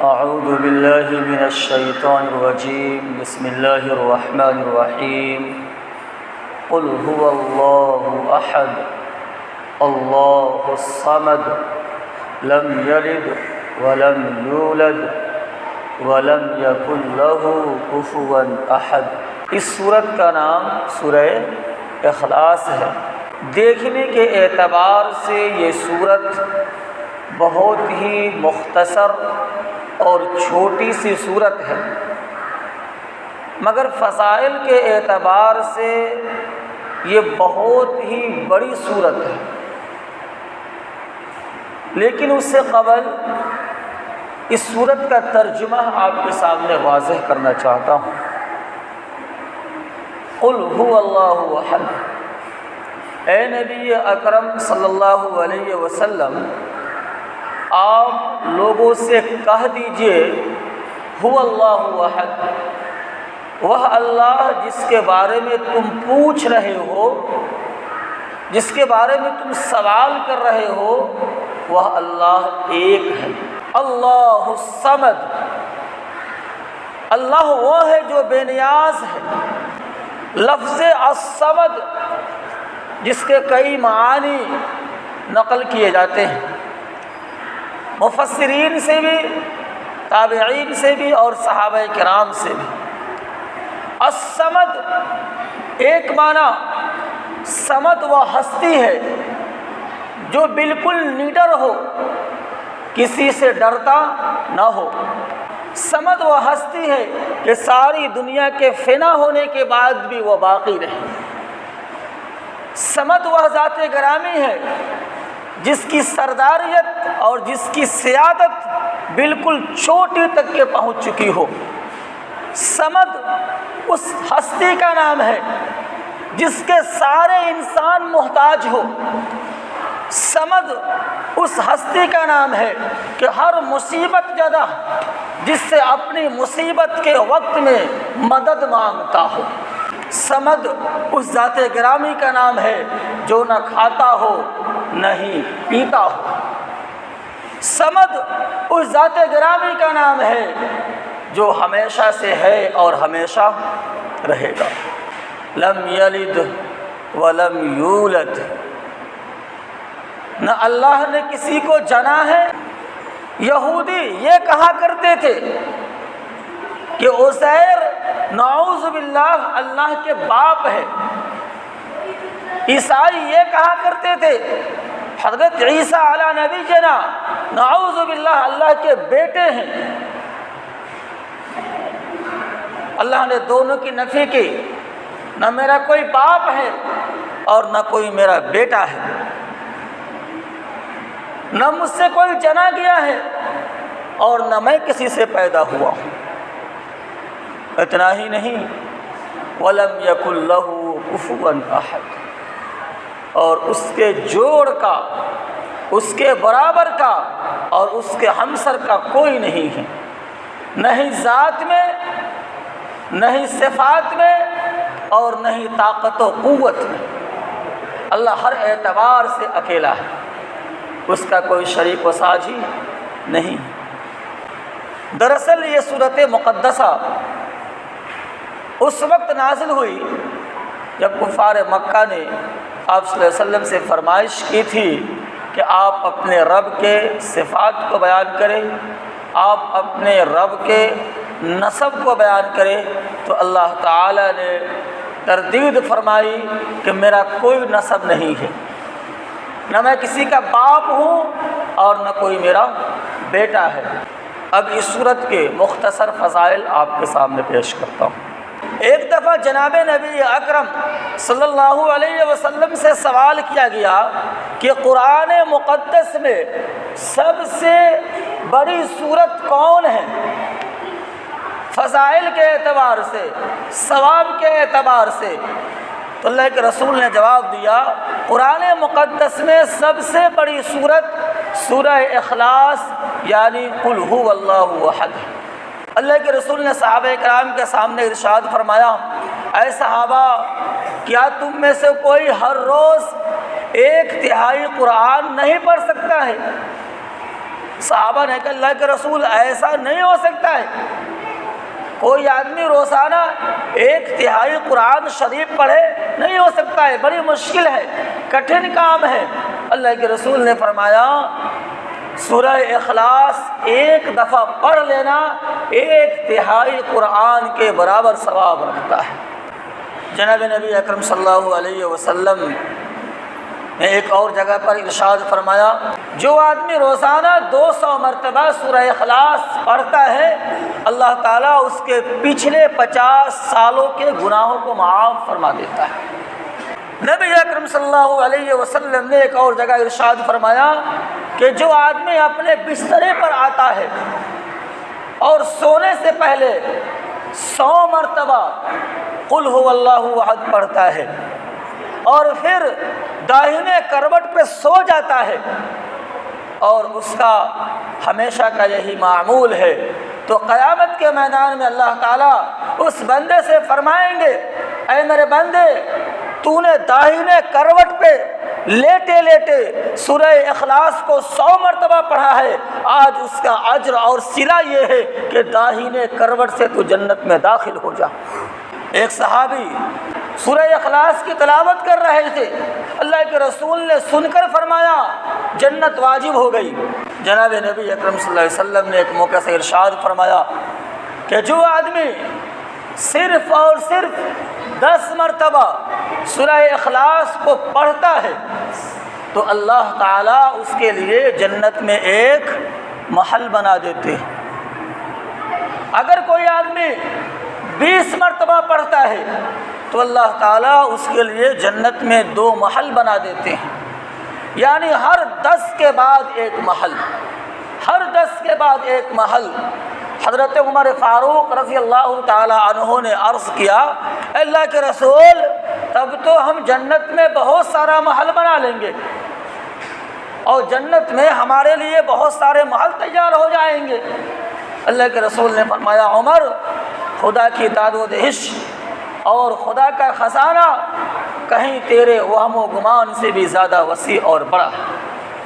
اعوذ باللہ من الشیطان الرجیم بسم اللہ الرحمن الرحیم قل هو اللہ احد اللہ الصمد لم یلد ولم یولد ولم یکن لہ کفوا احد۔ اس سورت کا نام سورہ اخلاص ہے۔ دیکھنے کے اعتبار سے یہ سورت بہت ہی مختصر اور چھوٹی سی صورت ہے، مگر فضائل کے اعتبار سے یہ بہت ہی بڑی صورت ہے۔ لیکن اس سے قبل اس صورت کا ترجمہ آپ کے سامنے واضح کرنا چاہتا ہوں۔ قل هو اللہ احد، اے نبی اکرم صلی اللہ علیہ وسلم، آپ لوگوں سے کہہ دیجئے هو اللہ احد، وہ اللہ جس کے بارے میں تم پوچھ رہے ہو، جس کے بارے میں تم سوال کر رہے ہو، وہ اللہ ایک ہے۔ اللہ الصمد، اللہ وہ ہے جو بے نیاز ہے۔ لفظ الصمد جس کے کئی معانی نقل کیے جاتے ہیں، مفسرین سے بھی، تابعین سے بھی اور صحابہ کرام سے بھی۔ الصمد ایک معنی صمد وہ ہستی ہے جو بالکل نڈر ہو، کسی سے ڈرتا نہ ہو۔ صمد وہ ہستی ہے کہ ساری دنیا کے فنا ہونے کے بعد بھی وہ باقی رہے۔ صمد وہ ذات گرامی ہے جس کی سرداریت اور جس کی سیادت بالکل چوٹی تک کے پہنچ چکی ہو۔ صمد اس ہستی کا نام ہے جس کے سارے انسان محتاج ہو۔ صمد اس ہستی کا نام ہے کہ ہر مصیبت زدہ جس سے اپنی مصیبت کے وقت میں مدد مانگتا ہو۔ صمد اس ذات گرامی کا نام ہے جو نہ کھاتا ہو نہ ہی پیتا ہو۔ صمد اس ذات گرامی کا نام ہے جو ہمیشہ سے ہے اور ہمیشہ رہے گا۔ لم یلد ولم یولد، نہ اللہ نے کسی کو جنا ہے۔ یہودی یہ کہا کرتے تھے کہ عزیر نعوذ باللہ اللہ کے باپ ہے۔ عیسائی یہ کہا کرتے تھے حضرت عیسیٰ علی نبی جنا نعوذ باللہ اللہ کے بیٹے ہیں۔ اللہ نے دونوں کی نفی کی، نہ میرا کوئی باپ ہے اور نہ کوئی میرا بیٹا ہے، نہ مجھ سے کوئی جنا گیا ہے اور نہ میں کسی سے پیدا ہوا ہوں۔ اتنا ہی نہیں، وَلَمْ يَكُنْ لَهُ كُفُوًا أَحَدٌ، اور اس کے جوڑ کا، اس کے برابر کا اور اس کے ہمسر کا کوئی نہیں ہے، نہ ہی ذات میں، نہ ہی صفات میں اور نہ ہی طاقت و قوت میں۔ اللہ ہر اعتبار سے اکیلا ہے، اس کا کوئی شریک و ساجی نہیں۔ دراصل یہ سورت مقدسہ اس وقت نازل ہوئی جب کفار مکہ نے آپ صلی اللہ علیہ وسلم سے فرمائش کی تھی کہ آپ اپنے رب کے صفات کو بیان کریں، آپ اپنے رب کے نسب کو بیان کریں، تو اللہ تعالیٰ نے تردید فرمائی کہ میرا کوئی نسب نہیں ہے، نہ میں کسی کا باپ ہوں اور نہ کوئی میرا بیٹا ہے۔ اب اس صورت کے مختصر فضائل آپ کے سامنے پیش کرتا ہوں۔ ایک دفعہ جناب نبی اکرم صلی اللہ علیہ وسلم سے سوال کیا گیا کہ قرآن مقدس میں سب سے بڑی سورت کون ہے؟ فضائل کے اعتبار سے، ثواب کے اعتبار سے۔ تو اللہ کے رسول نے جواب دیا، قرآن مقدس میں سب سے بڑی سورت سورہ اخلاص یعنی قل هو اللہ احد۔ اللہ کے رسول نے صحابہ کرام کے سامنے ارشاد فرمایا، اے صحابہ، کیا تم میں سے کوئی ہر روز 1/3 قرآن نہیں پڑھ سکتا ہے؟ صحابہ نے کہا اللہ کے رسول ایسا نہیں ہو سکتا ہے، کوئی آدمی روزانہ 1/3 قرآن شریف پڑھے، نہیں ہو سکتا ہے، بڑی مشکل ہے، کٹھن کام ہے۔ اللہ کے رسول نے فرمایا سورہ اخلاص ایک دفعہ پڑھ لینا 1/3 قرآن کے برابر ثواب رکھتا ہے۔ جناب نبی اکرم صلی اللہ علیہ وسلم نے ایک اور جگہ پر ارشاد فرمایا جو آدمی روزانہ 200 مرتبہ سورہ اخلاص پڑھتا ہے اللہ تعالیٰ اس کے پچھلے 50 سالوں کے گناہوں کو معاف فرما دیتا ہے۔ نبی اکرم صلی اللہ علیہ وسلم نے ایک اور جگہ ارشاد فرمایا کہ جو آدمی اپنے بسترے پر آتا ہے اور سونے سے پہلے 100 مرتبہ قل هو اللہ احد پڑھتا ہے اور پھر داہنے کروٹ پہ سو جاتا ہے اور اس کا ہمیشہ کا یہی معمول ہے، تو قیامت کے میدان میں اللہ تعالیٰ اس بندے سے فرمائیں گے اے میرے بندے تو نے داہنے کروٹ پہ لیٹے لیٹے سورہ اخلاص کو 100 مرتبہ پڑھا ہے، آج اس کا اجر اور صلہ یہ ہے کہ داہنے کروٹ سے تو جنت میں داخل ہو جا۔ ایک صحابی سورہ اخلاص کی تلاوت کر رہے تھے، اللہ کے رسول نے سن کر فرمایا جنت واجب ہو گئی۔ جناب نبی اکرم صلی اللہ علیہ وسلم نے ایک موقع سے ارشاد فرمایا کہ جو آدمی صرف اور صرف 10 مرتبہ سورہ اخلاص کو پڑھتا ہے تو اللہ تعالیٰ اس کے لیے جنت میں ایک محل بنا دیتے ہیں۔ اگر کوئی آدمی 20 مرتبہ پڑھتا ہے تو اللہ تعالیٰ اس کے لیے جنت میں 2 محل بنا دیتے ہیں، یعنی ہر 10 کے بعد ایک محل، ہر 10 کے بعد ایک محل۔ حضرت عمر فاروق رضی اللہ تعالیٰ عنہ نے عرض کیا اللہ کے رسول تب تو ہم جنت میں بہت سارا محل بنا لیں گے اور جنت میں ہمارے لیے بہت سارے محل تیار ہو جائیں گے۔ اللہ کے رسول نے فرمایا عمر خدا کی داد و دہش اور خدا کا خزانہ کہیں تیرے وہم و گمان سے بھی زیادہ وسیع اور بڑا ہے۔